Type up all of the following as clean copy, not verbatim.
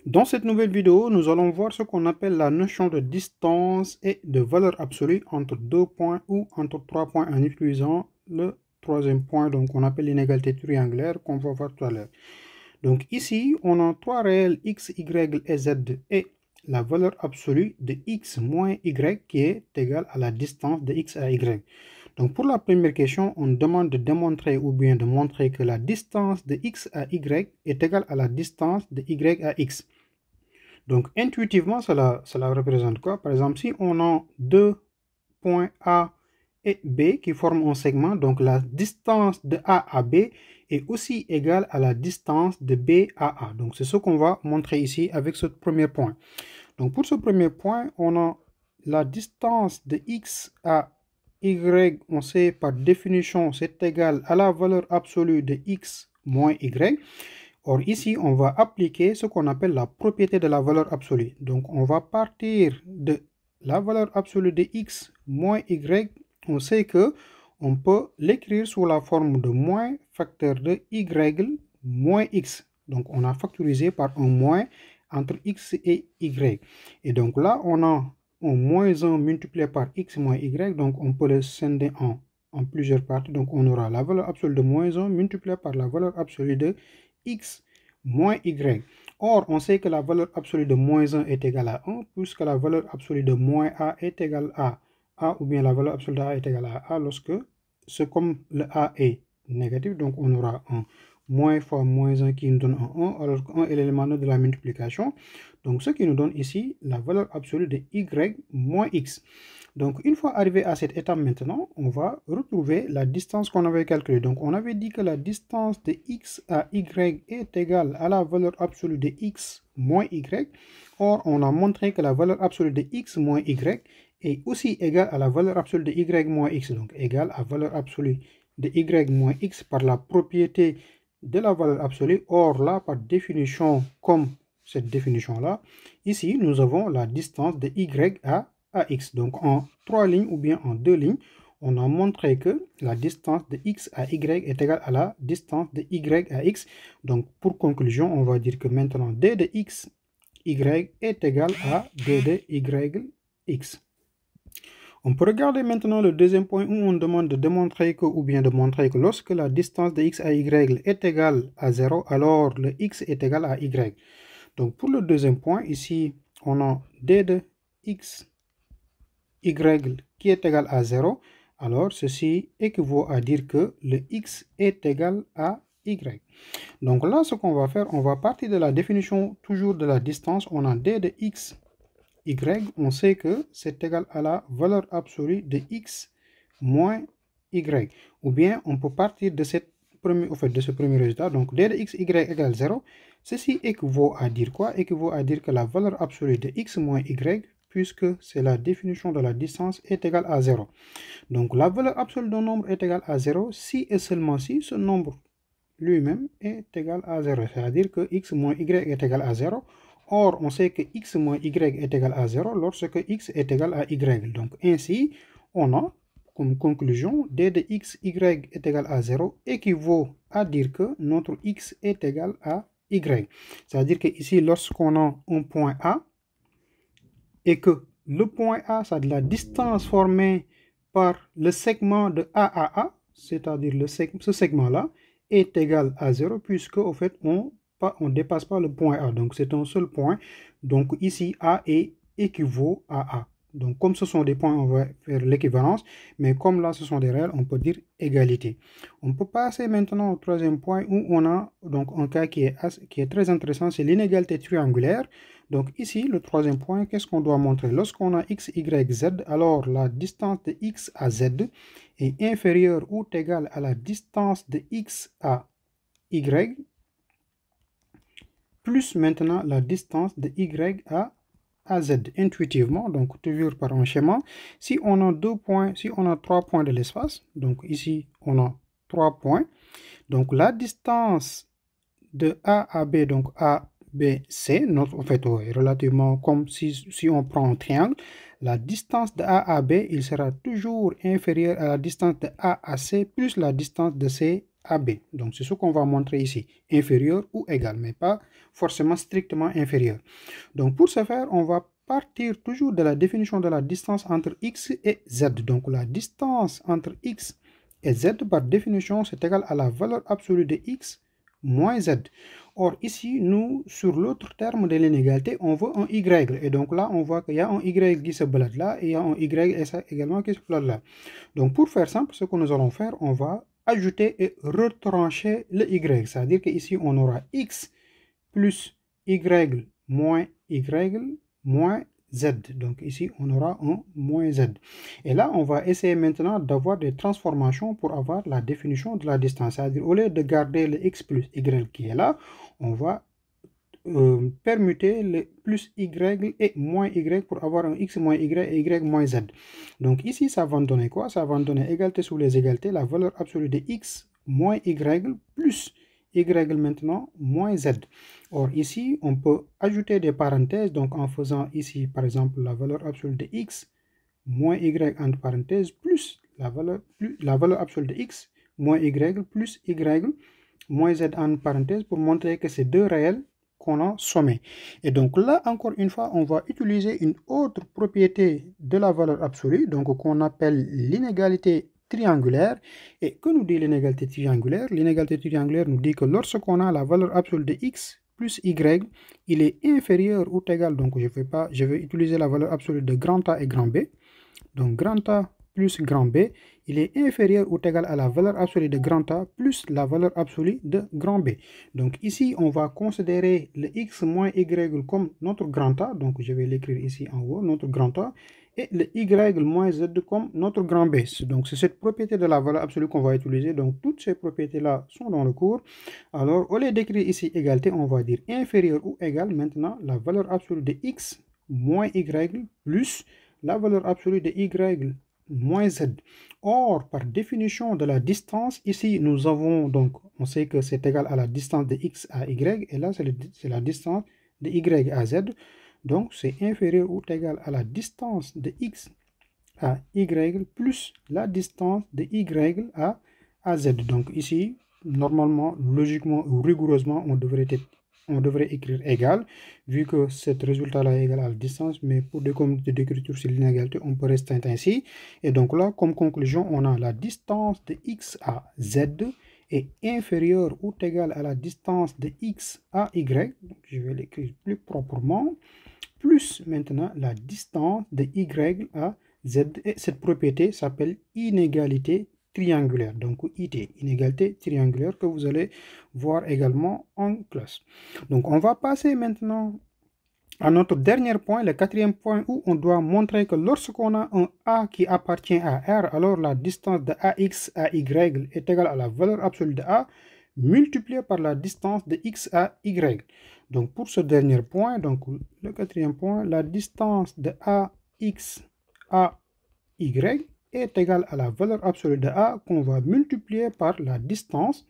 Dans cette nouvelle vidéo, nous allons voir ce qu'on appelle la notion de distance et de valeur absolue entre deux points ou entre trois points en utilisant le troisième point, donc on appelle l'inégalité triangulaire qu'on va voir tout à l'heure. Donc ici, on a trois réels x, y et z et la valeur absolue de x moins y qui est égale à la distance de x à y. Donc pour la première question, on demande de démontrer ou bien de montrer que la distance de x à y est égale à la distance de y à x. Donc intuitivement, cela représente quoi? Par exemple, si on a deux points A et B qui forment un segment, donc la distance de A à B est aussi égale à la distance de B à A. Donc c'est ce qu'on va montrer ici avec ce premier point. Donc pour ce premier point, on a la distance de x à y, on sait par définition, c'est égal à la valeur absolue de x moins y. Or ici, on va appliquer ce qu'on appelle la propriété de la valeur absolue. Donc on va partir de la valeur absolue de x moins y. On sait que on peut l'écrire sous la forme de moins facteur de y moins x. Donc on a factorisé par un moins entre x et y. Et donc là, on a un moins 1 multiplié par x moins y. Donc on peut le scinder en plusieurs parties. Donc on aura la valeur absolue de moins 1 multiplié par la valeur absolue de x moins y. Or, on sait que la valeur absolue de moins 1 est égale à 1, puisque la valeur absolue de moins a est égale à a, ou bien la valeur absolue de a est égale à a lorsque, c'est comme le a est négatif, donc on aura un moins fois moins 1 qui nous donne un 1, alors que 1 est l'élément de la multiplication. Donc, ce qui nous donne ici la valeur absolue de y moins x. Donc, une fois arrivé à cette étape maintenant, on va retrouver la distance qu'on avait calculée. Donc, on avait dit que la distance de x à y est égale à la valeur absolue de x moins y. Or, on a montré que la valeur absolue de x moins y est aussi égale à la valeur absolue de y moins x. Donc, égale à la valeur absolue de y moins x par la propriété de la valeur absolue. Or, là, par définition, comme cette définition-là, ici, nous avons la distance de y à x. Donc en trois lignes ou bien en deux lignes, on a montré que la distance de x à y est égale à la distance de y à x. Donc pour conclusion, on va dire que maintenant d de x, y est égal à d de y, x. On peut regarder maintenant le deuxième point où on demande de démontrer que, ou bien de montrer que lorsque la distance de x à y est égale à 0, alors le x est égal à y. Donc pour le deuxième point, ici, on a d de x, y qui est égal à 0, alors ceci équivaut à dire que le x est égal à y. Donc là, ce qu'on va faire, on va partir de la définition toujours de la distance. On a d de x, y, on sait que c'est égal à la valeur absolue de x moins y. Ou bien, on peut partir de, de ce premier résultat. Donc d de x, y égale 0. Ceci équivaut à dire quoi? Équivaut à dire que la valeur absolue de x moins y, puisque c'est la définition de la distance, est égale à 0. Donc la valeur absolue d'un nombre est égale à 0 si et seulement si ce nombre lui-même est égal à 0. C'est-à-dire que x moins y est égal à 0. Or, on sait que x moins y est égal à 0 lorsque x est égal à y. Donc ainsi, on a comme conclusion d de x, y est égal à 0 équivaut à dire que notre x est égal à y. C'est-à-dire que ici, lorsqu'on a un point A, et que le point A, c'est la distance formée par le segment de A à A, c'est-à-dire ce segment-là, est égal à 0 puisque au fait, on ne dépasse pas le point A. Donc c'est un seul point. Donc ici, A est équivaut à A. Donc comme ce sont des points, on va faire l'équivalence. Mais comme là, ce sont des réels, on peut dire égalité. On peut passer maintenant au troisième point où on a donc un cas qui est très intéressant, c'est l'inégalité triangulaire. Donc ici, le troisième point, qu'est-ce qu'on doit montrer? Lorsqu'on a x, y, z, alors la distance de x à z est inférieure ou égale à la distance de x à y, plus maintenant la distance de y à z. Intuitivement, donc toujours par un schéma, si on a deux points, si on a trois points de l'espace, donc ici on a trois points, donc la distance de A à B, donc A, B, C, en fait, relativement comme si on prend un triangle, la distance de A à B, il sera toujours inférieur à la distance de A à C plus la distance de C à B. Donc, c'est ce qu'on va montrer ici, inférieur ou égal, mais pas forcément strictement inférieur. Donc, pour ce faire, on va partir toujours de la définition de la distance entre x et z. Donc, la distance entre x et z, par définition, c'est égal à la valeur absolue de x moins z. Or, ici, nous, sur l'autre terme de l'inégalité, on veut un y. Et donc là, on voit qu'il y a un y qui se balade là, et il y a un y également qui se balade là. Donc, pour faire simple, ce que nous allons faire, on va ajouter et retrancher le y. C'est-à-dire qu'ici, on aura x plus y moins z. Donc ici, on aura un moins z. Et là, on va essayer maintenant d'avoir des transformations pour avoir la définition de la distance. C'est-à-dire, au lieu de garder le x plus y qui est là, on va permuter le plus y et moins y pour avoir un x moins y et y moins z. Donc ici, ça va nous donner quoi? Ça va nous donner égalité sous les égalités, la valeur absolue de x moins y plus y maintenant moins z. Or ici, on peut ajouter des parenthèses, donc en faisant ici, par exemple, la valeur absolue de x moins y entre parenthèses plus la valeur absolue de x moins y plus y moins z entre parenthèses pour montrer que c'est deux réels qu'on a sommés. Et donc là, encore une fois, on va utiliser une autre propriété de la valeur absolue, donc qu'on appelle l'inégalité triangulaire. Et que nous dit l'inégalité triangulaire? L'inégalité triangulaire nous dit que lorsqu'on a la valeur absolue de x plus y, il est inférieur ou égal, donc je vais utiliser la valeur absolue de grand A et grand B. Donc grand A plus grand B, il est inférieur ou égal à la valeur absolue de grand A plus la valeur absolue de grand B. Donc ici, on va considérer le x moins y comme notre grand A. Donc je vais l'écrire ici en haut, notre grand A. Et le y moins z comme notre grand B. Donc c'est cette propriété de la valeur absolue qu'on va utiliser. Donc toutes ces propriétés-là sont dans le cours. Alors au lieu d'écrire ici égalité, on va dire inférieur ou égal maintenant la valeur absolue de x moins y plus la valeur absolue de y moins z. Or, par définition de la distance, ici, nous avons donc, on sait que c'est égal à la distance de x à y, et là, c'est la distance de y à z. Donc, c'est inférieur ou égal à la distance de x à y plus la distance de y à z. Donc, ici, normalement, logiquement ou rigoureusement, on devrait écrire égal, vu que ce résultat-là est égal à la distance, mais pour des communautés d'écriture sur l'inégalité, on peut rester ainsi. Et donc là, comme conclusion, on a la distance de x à z est inférieure ou égale à la distance de x à y. Donc, je vais l'écrire plus proprement, plus maintenant la distance de y à z. Et cette propriété s'appelle inégalité triangulaire, donc IT, inégalité triangulaire, que vous allez voir également en classe. Donc on va passer maintenant à notre dernier point, le quatrième point, où on doit montrer que lorsqu'on a un A qui appartient à R, alors la distance de AX à Y est égale à la valeur absolue de A multipliée par la distance de X à Y. Donc pour ce dernier point, donc le quatrième point, la distance de AX à Y est égale à la valeur absolue de A qu'on va multiplier par la distance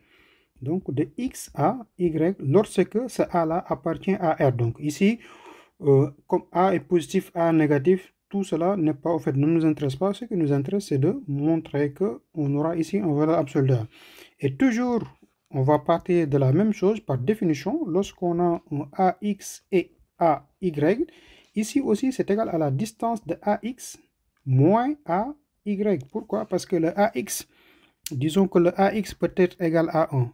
donc de X à Y lorsque ce A-là appartient à R. Donc ici, comme A est positif, A négatif, tout cela n'est pas, en fait, ne nous intéresse pas. Ce qui nous intéresse, c'est de montrer qu'on aura ici une valeur absolue de A. Et toujours, on va partir de la même chose par définition. Lorsqu'on a un AX et AY, ici aussi, c'est égal à la distance de AX moins AY. Pourquoi? Parce que le AX, disons que le AX peut être égal à 1.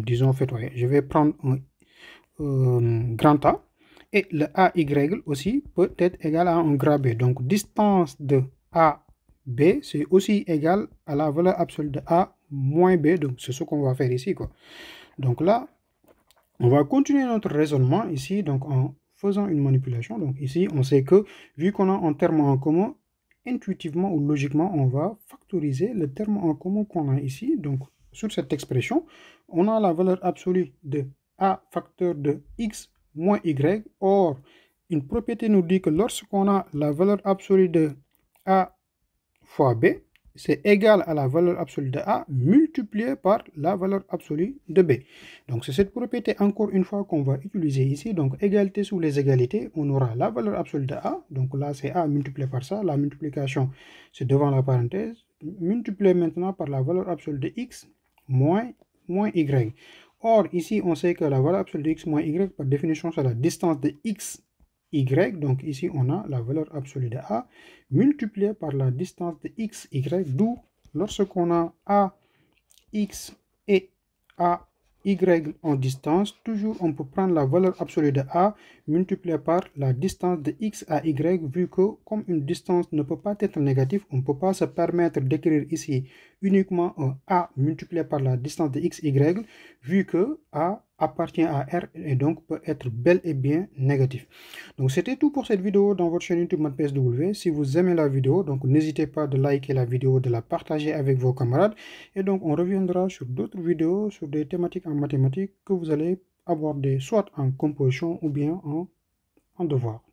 Disons, en fait, ouais, je vais prendre un grand A. Et le AY aussi peut être égal à un grand B. Donc, distance de AB, c'est aussi égal à la valeur absolue de A moins B. Donc, c'est ce qu'on va faire ici, quoi. Donc là, on va continuer notre raisonnement ici, donc en faisant une manipulation. Donc ici, on sait que, vu qu'on a un terme en commun, intuitivement ou logiquement, on va factoriser le terme en commun qu'on a ici. Donc, sur cette expression, on a la valeur absolue de A facteur de X moins Y. Or, une propriété nous dit que lorsqu'on a la valeur absolue de A fois B, c'est égal à la valeur absolue de A multiplié par la valeur absolue de B. Donc, c'est cette propriété, encore une fois, qu'on va utiliser ici. Donc, égalité sous les égalités, on aura la valeur absolue de A. Donc, là, c'est A multiplié par ça. La multiplication, c'est devant la parenthèse. Multiplié maintenant par la valeur absolue de X moins y. Or, ici, on sait que la valeur absolue de x moins y, par définition, c'est la distance de x, y. Donc ici, on a la valeur absolue de a multipliée par la distance de x, y. D'où, lorsqu'on a a, x et a, y en distance, toujours on peut prendre la valeur absolue de a multipliée par la distance de x à y, vu que comme une distance ne peut pas être négative, on ne peut pas se permettre d'écrire ici uniquement un a multiplié par la distance de x, y, vu que a appartient à R et donc peut être bel et bien négatif. Donc c'était tout pour cette vidéo dans votre chaîne YouTube MathPSW. Si vous aimez la vidéo, donc n'hésitez pas de liker la vidéo, de la partager avec vos camarades. Et donc on reviendra sur d'autres vidéos sur des thématiques en mathématiques que vous allez aborder soit en composition ou bien en devoir.